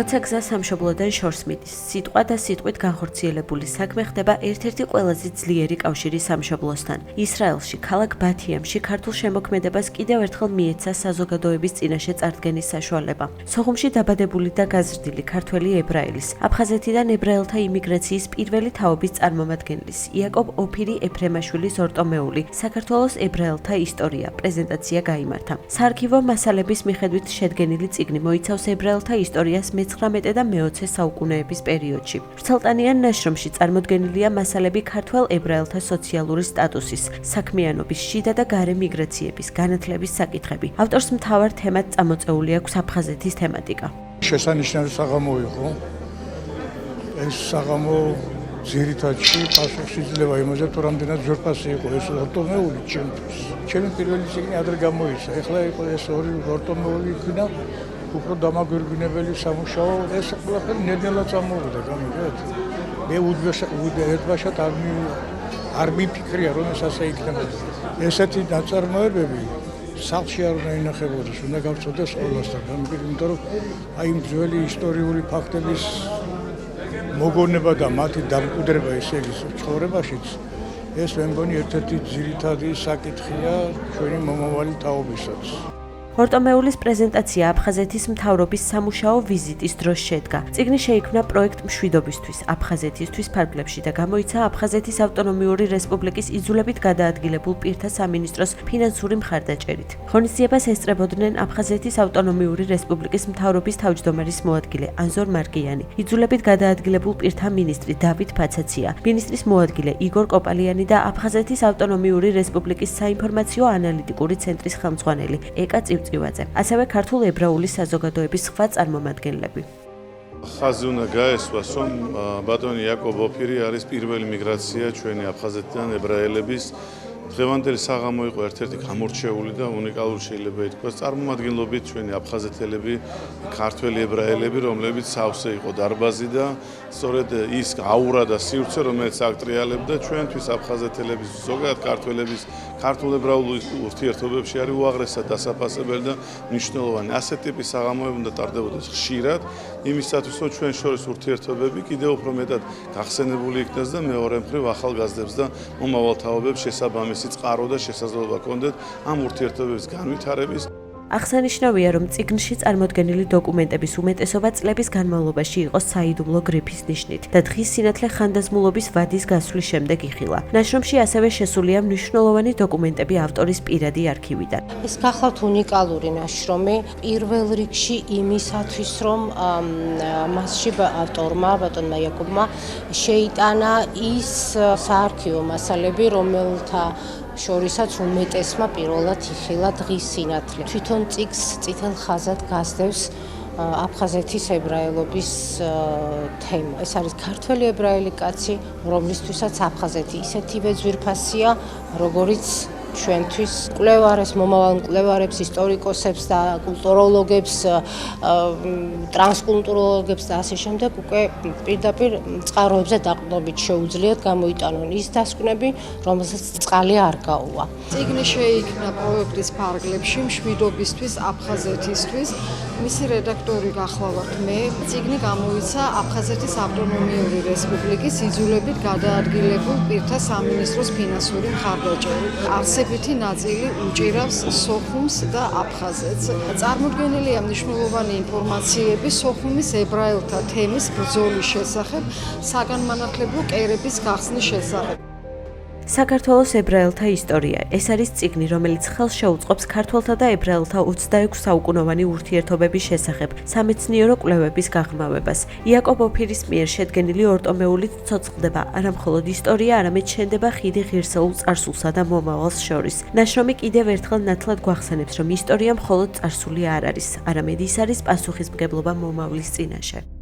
როცა გზა სამშობლოდან შორს მიდის, სიტყვა და სიტყვით განხორციელებული საქმე ხდება ერთ-ერთი ყველაზე ძლიერი კავშირი სამშობლოსთან. ისრაელში, ქალაქ ბათიამში ქართულ შემოქმედებას კიდევ ერთხელ მიეცა საზოგადოების წინაშე წარდგენის საშუალება. სოხუმში დაბადებული და გაზრდილი ქართველი ებრაელის, აფხაზეთიდან ებრაელთა იმიგრაციის პირველი თაობის წარმომადგენლის, იაკობ ოფირი ეფრემაშვილის ორტომეული, საქართველოს ებრაელთა ისტორია პრეზენტაცია გაიმართა. საარქივო მასალების მიხედვით შედგენილი წიგნი მოიცავს ებრაელთა ისტორიას მე-19 და მე-20 საუკუნეების პერიოდში. ვრცელტანიან ნაშრომში წარმოდგენილია მასალები ქართველ ებრაელთა სოციალური სტატუსის, საქმიანობის, შიდა და გარე მიგრაციების, განათლების საკითხები. ავტორს მთავარ თემად წამოწეული აქვს აფხაზეთის თემატიკა. შესანიშნავი საღამო იყო. ეს საღამო ძირითადში პასუხს იძლევა იმაზე, თუ რამდენად ძვირფასი იყო ეს ორტომეული ჩემთვის. ჩემი პირველი წიგნი ადრე გამოიცა. ეხლა იყო ეს ორი ორტომეული იქნა. უფრო დამაგვირგვინებელი სამუშაო, ეს ყველაფერი ნედლად წამოვიდა, გამიგეთ? მე უდვაშად არ მიფიქრია, რომ ეს ასე იქნება. ესეთი ნაწარმოებები სახლში არ უნდა ინახებოდეს, უნდა გავწოდეს ყველასთან, გამიგეთ? იმიტომ რომ აი იმ ძველი ისტორიული ფაქტების მოგონება და მათი დამკვიდრება ესე იგი ცხოვრებაშიც, ეს მე მგონი ერთ-ერთი ძირითადი საკითხია ჩვენი მომავალი თაობისაც. ორტომეულის პრეზენტაცია აფხაზეთის მთავრობის სამუშაო ვიზიტის დროს შედგა. წიგნი შეიქმნა პროექტ მშვიდობისთვის აფხაზეთისთვის ფარგლებში და გამოიცა აფხაზეთის ავტონომიური რესპუბლიკის იძულებით გადაადგილებულ პირთა სამინისტროს ფინანსური მხარდაჭერით. ღონისძიებას ესწრებოდნენ აფხაზეთის ავტონომიური რესპუბლიკის მთავრობის თავმჯდომარის მოადგილე ანზორ მარკიანი, იძულებით გადაადგილებულ პირთა მინისტრი დავით ფაცაცია, მინისტრის მოადგილე იგორ კოპალიანი და აფხაზეთის ავტონომიური რესპუბლიკის საინფორმაციო ანალიტიკური ცენტრის ხელმძღვანელი ეკა ასევე ქართულ ებრაული საზოგადოების სხვა წარმომადგენლები. ხაზი უნდა გაესვას, რომ ბატონი იაკობ ოფირი არის პირველი მიგრაცია ჩვენი აფხაზეთიდან ებრაელების. დღევანდელი საღამო იყო ერთ-ერთი გამორჩეული და უნიკალური შეიძლება ითქვას წარმომადგენლობით ჩვენი აფხაზეთელები, ქართველი ებრაელები, რომლებიც სავსე იყო დარბაზი და სწორედ ის აურა და სივრცე, რომელიც აკტრიალებდა ჩვენთვის აფხაზეთელების, ზოგადად ქართველების ქართულ ებრაულ ურთიერთობებში არის უაღრესად დასაფასებელი და მნიშვნელოვანი. ასეთი ტიპის საღამოები უნდა ტარდებოდეს ხშირად, იმისათვის რომ ჩვენ შორის ურთიერთობები კიდევ უფრო მეტად გახსენებული იქნას და მეორე მხრივ ახალგაზრდებს და მომავალ თაობებს შესაბამისი წყარო და შესაძლებლობა ჰქონდეთ ამ ურთიერთობების განვითარების. აღსანიშნავია, რომ წიგნში წარმოდგენილი დოკუმენტების უმეტესობა წლების განმავლობაში იყო საიდუმლო გრიფის ნიშნით და დღის სინათლე ხანდაზმულობის ვადის გასვლის შემდეგ იხილა. ნაშრომში ასევე შესულია მნიშვნელოვანი დოკუმენტები ავტორის პირადი არქივიდან. ეს გახლავთ უნიკალური ნაშრომი პირველ რიგში იმისათვის, რომ მასში ავტორმა, ბატონმა იაკობმა შეიტანა ის საარქივო მასალები, რომელთა შორისაც უმეტესმა პირველად იხილა დღის სინათლე. თვითონ წიგნს წითელ ხაზად გასდევს აფხაზეთის ებრაელობის თემა. ეს არის ქართველი ებრაელი კაცი, რომლისთვისაც აფხაზეთი ისეთივე ძვირფასია, როგორიც ჩვენთვის მკვლევარებს, მომავალ მკვლევარებს, ისტორიკოსებს და კულტუროლოგებს, ტრანსკულტუროლოგებს და ასე შემდეგ უკვე პირდაპირ წყაროებზე დაყრდნობით შეუძლიათ გამოიტანონ ის დასკვნები, რომელსაც წყალი არ გაუვა. წიგნი შეიქმნა პროექტის ფარგლებში მშვიდობისთვის, აფხაზეთისთვის. მისი რედაქტორი გახლავართ მე. წიგნი გამოიცა აფხაზეთის ავტონომიური რესპუბლიკის იძულებით გადაადგილებულ პირთა სამინისტროს ფინანსური მხარდაჭერით. არსებითი ნაწილი უჭირავს სოხუმს და აფხაზეთს. წარმოდგენილია მნიშვნელოვანი ინფორმაციები სოხუმის ებრაელთა თემის ბრძოლის შესახებ, საგანმანათლებლო კერების გახსნის შესახებ. საქართველოს ებრაელთა ისტორია. ეს არის წიგნი, რომელიც ხელს შეუწყობს ქართველთა და ებრაელთა 26 საუკუნოვანი ურთიერთობების შესახებ სამეცნიერო კვლევების გაღრმავებას. იაკობ ოფირის მიერ შედგენილი ორტომეულით ცოცხლდება არა მხოლოდ ისტორია, არამედ შენდება ხიდი ღირსეულ წარსულსა და მომავალს შორის. ნაშრომი კიდევ ერთხელ ნათლად გვახსენებს, რომ ისტორია მხოლოდ წარსული არ არის, არამედ ის არის პასუხისმგებლობა მომავლის წინაშე.